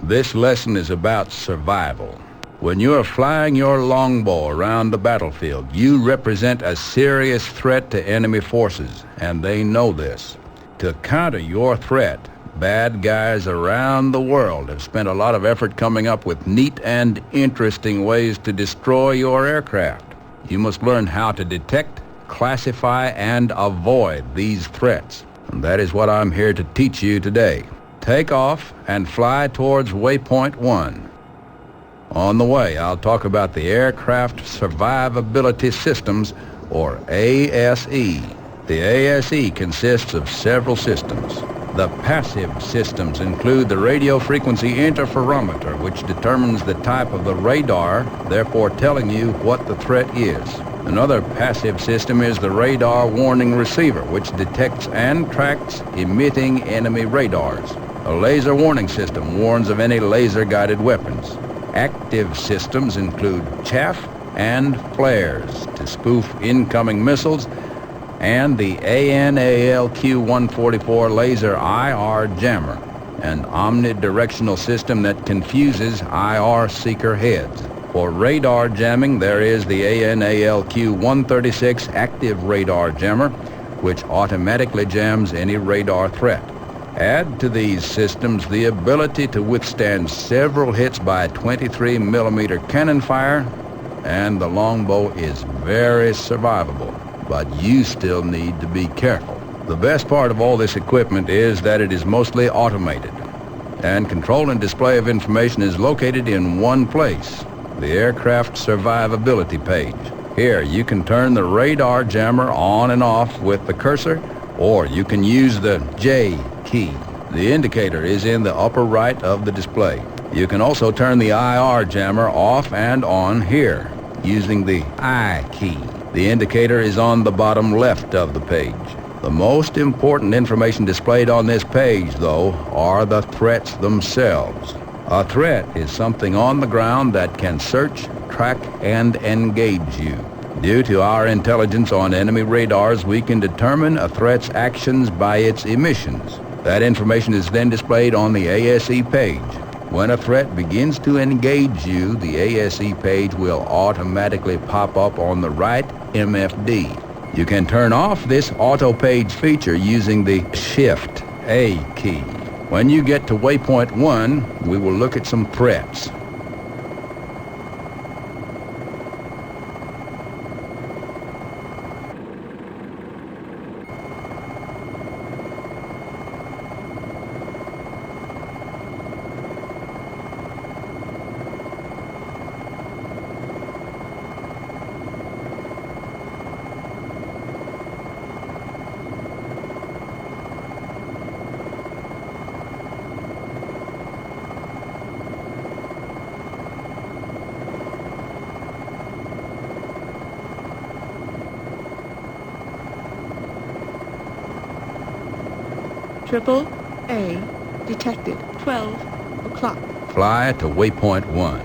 This lesson is about survival. When you're flying your longbow around the battlefield, you represent a serious threat to enemy forces, and they know this. To counter your threat, bad guys around the world have spent a lot of effort coming up with neat and interesting ways to destroy your aircraft. You must learn how to detect, classify, and avoid these threats. And that is what I'm here to teach you today. Take off and fly towards waypoint 1. On the way, I'll talk about the Aircraft Survivability Systems, or ASE. The ASE consists of several systems. The passive systems include the radio frequency interferometer, which determines the type of the radar, therefore telling you what the threat is. Another passive system is the radar warning receiver, which detects and tracks emitting enemy radars. A laser warning system warns of any laser-guided weapons. Active systems include chaff and flares to spoof incoming missiles, and the ANALQ-144 laser IR jammer, an omnidirectional system that confuses IR seeker heads. For radar jamming, there is the ANALQ-136 active radar jammer, which automatically jams any radar threat. Add to these systems the ability to withstand several hits by 23mm cannon fire, and the longbow is very survivable, but you still need to be careful. The best part of all this equipment is that it is mostly automated, and control and display of information is located in one place, the Aircraft Survivability page. Here, you can turn the radar jammer on and off with the cursor, or you can use the J key. The indicator is in the upper right of the display. You can also turn the IR jammer off and on here, using the I key. The indicator is on the bottom left of the page. The most important information displayed on this page, though, are the threats themselves. A threat is something on the ground that can search, track, and engage you. Due to our intelligence on enemy radars, we can determine a threat's actions by its emissions. That information is then displayed on the ASE page. When a threat begins to engage you, the ASE page will automatically pop up on the right MFD. You can turn off this auto page feature using the Shift A key. When you get to waypoint 1, we will look at some threats. Triple A detected. 12 o'clock. Fly to waypoint 1.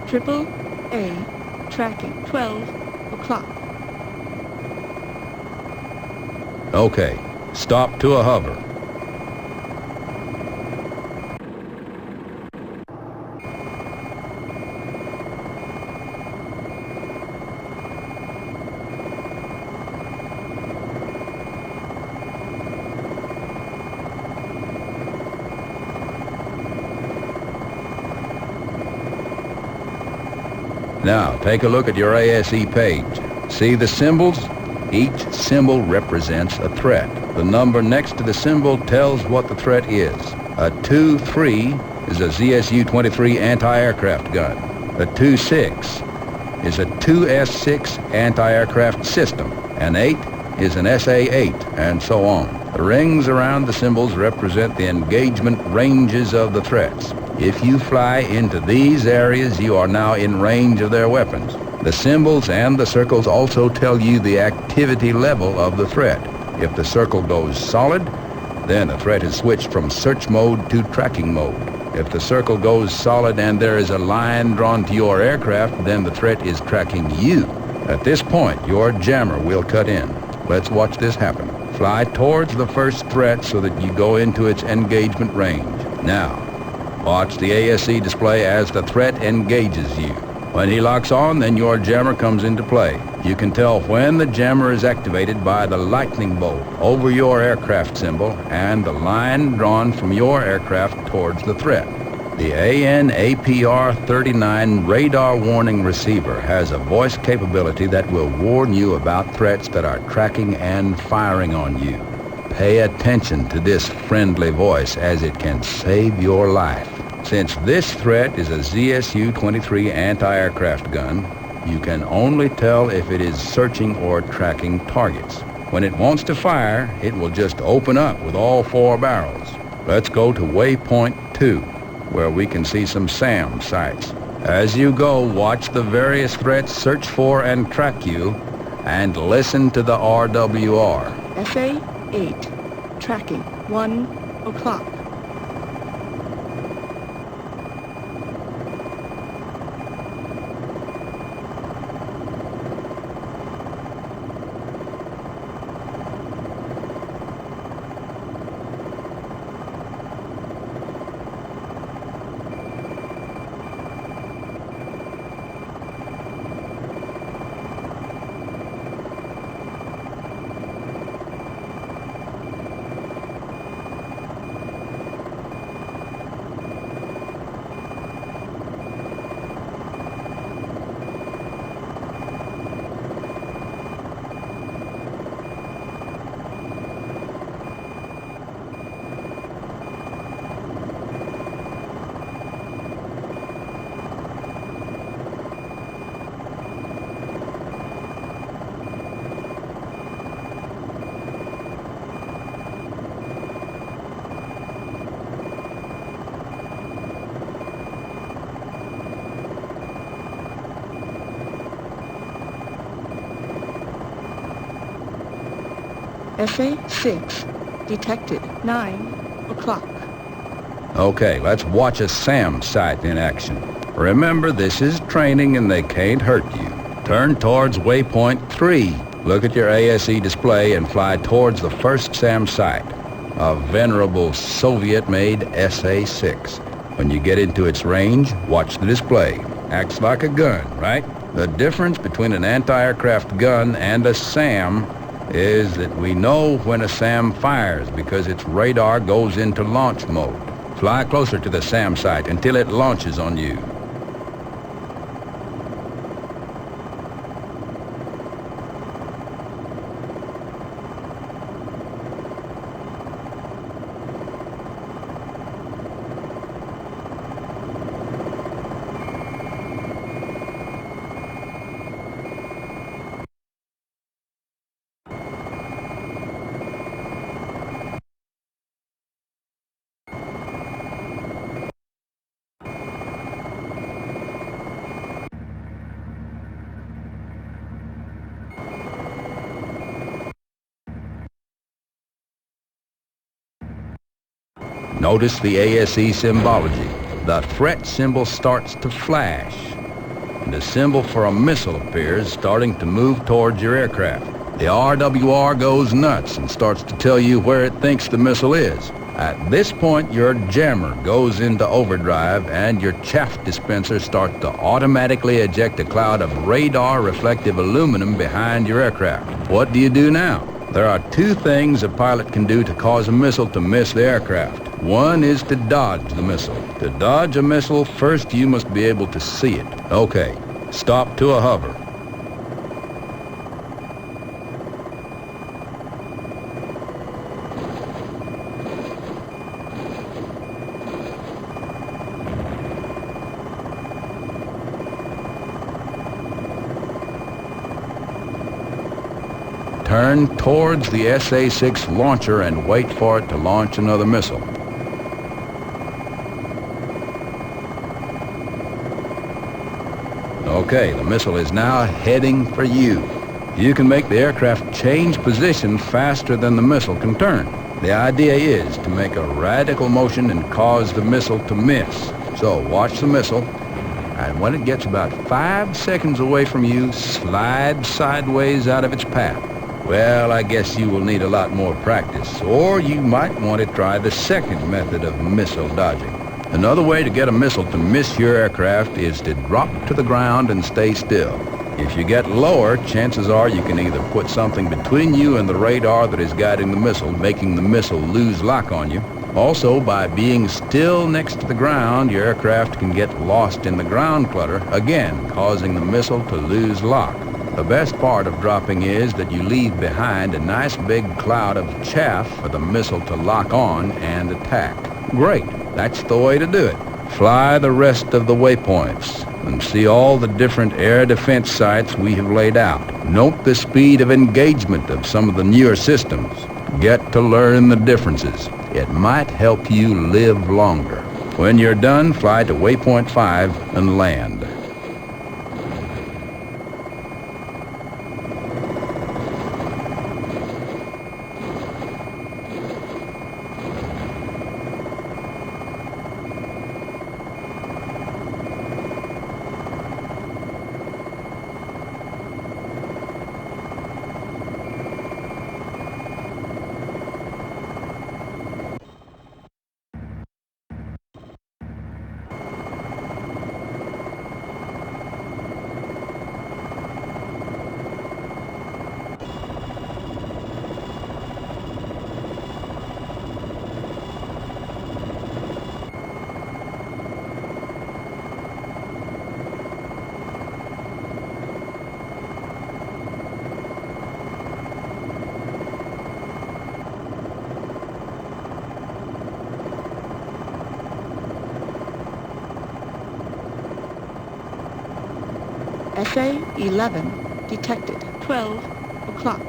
Triple A tracking. 12 o'clock. Okay, stop to a hover. Now, take a look at your ASE page. See the symbols? Each symbol represents a threat. The number next to the symbol tells what the threat is. A 2-3 is a ZSU-23 anti-aircraft gun. A 2-6 is a 2S6 anti-aircraft system. An 8 is an SA-8, and so on. The rings around the symbols represent the engagement ranges of the threats. If you fly into these areas, you are now in range of their weapons. The symbols and the circles also tell you the activity level of the threat. If the circle goes solid, then the threat is switched from search mode to tracking mode. If the circle goes solid and there is a line drawn to your aircraft, then the threat is tracking you. At this point, your jammer will cut in. Let's watch this happen. Fly towards the first threat so that you go into its engagement range. Now, watch the ASE display as the threat engages you. When he locks on, then your jammer comes into play. You can tell when the jammer is activated by the lightning bolt over your aircraft symbol and the line drawn from your aircraft towards the threat. The AN/APR-39 radar warning receiver has a voice capability that will warn you about threats that are tracking and firing on you. Pay attention to this friendly voice as it can save your life. Since this threat is a ZSU-23 anti-aircraft gun, you can only tell if it is searching or tracking targets. When it wants to fire, it will just open up with all 4 barrels. Let's go to waypoint 2, where we can see some SAM sites. As you go, watch the various threats search for and track you, and listen to the RWR. SA-8, tracking, 1 o'clock. SA-6, detected, 9 o'clock. Okay, let's watch a SAM site in action. Remember, this is training and they can't hurt you. Turn towards waypoint 3. Look at your ASE display and fly towards the first SAM site, a venerable Soviet-made SA-6. When you get into its range, watch the display. Acts like a gun, right? The difference between an anti-aircraft gun and a SAM is that we know when a SAM fires because its radar goes into launch mode. Fly closer to the SAM site until it launches on you. Notice the ASE symbology. The threat symbol starts to flash, and a symbol for a missile appears, starting to move towards your aircraft. The RWR goes nuts and starts to tell you where it thinks the missile is. At this point, your jammer goes into overdrive and your chaff dispenser starts to automatically eject a cloud of radar-reflective aluminum behind your aircraft. What do you do now? There are 2 things a pilot can do to cause a missile to miss the aircraft. One is to dodge the missile. To dodge a missile, first you must be able to see it. Okay, stop to a hover. Turn towards the SA-6 launcher and wait for it to launch another missile. Okay, the missile is now heading for you. You can make the aircraft change position faster than the missile can turn. The idea is to make a radical motion and cause the missile to miss. So watch the missile and when it gets about 5 seconds away from you, slide sideways out of its path. Well, I guess you will need a lot more practice, or you might want to try the second method of missile dodging. Another way to get a missile to miss your aircraft is to drop to the ground and stay still. If you get lower, chances are you can either put something between you and the radar that is guiding the missile, making the missile lose lock on you. Also, by being still next to the ground, your aircraft can get lost in the ground clutter, again causing the missile to lose lock. The best part of dropping is that you leave behind a nice big cloud of chaff for the missile to lock on and attack. Great, that's the way to do it. Fly the rest of the waypoints and see all the different air defense sites we have laid out. Note the speed of engagement of some of the newer systems. Get to learn the differences. It might help you live longer. When you're done, fly to waypoint 5 and land. SA-11 detected. 12 o'clock.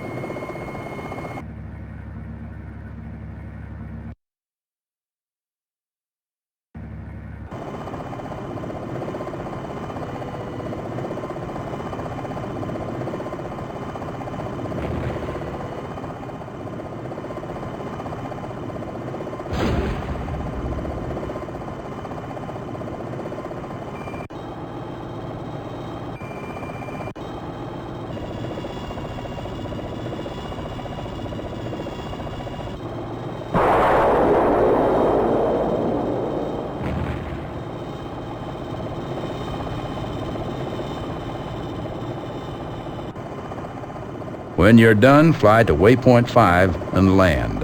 When you're done, fly to waypoint 5 and land.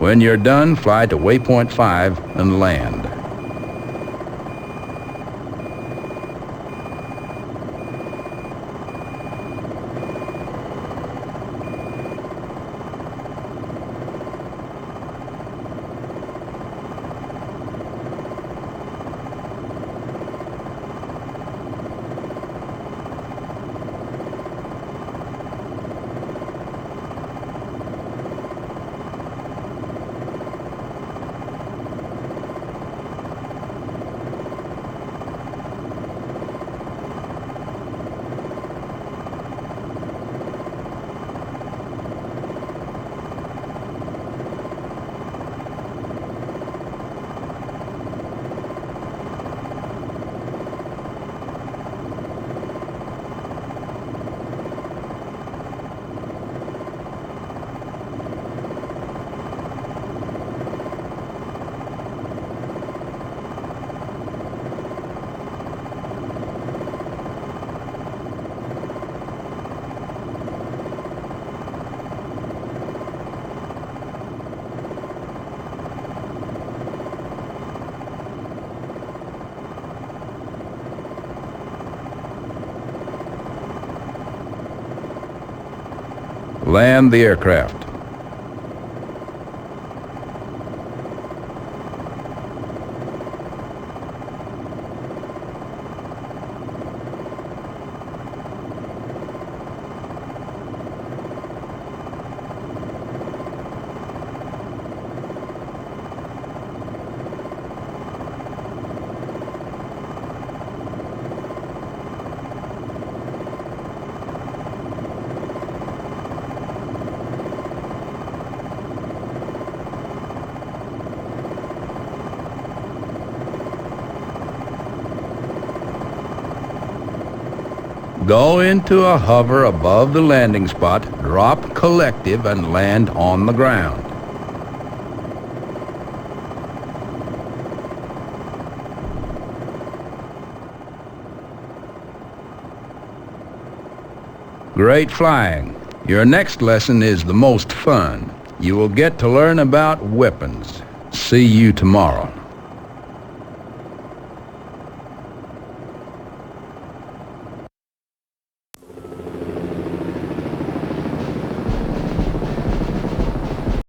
When you're done, fly to waypoint 5 and land. Land the aircraft. Go into a hover above the landing spot, drop collective, and land on the ground. Great flying. Your next lesson is the most fun. You will get to learn about weapons. See you tomorrow.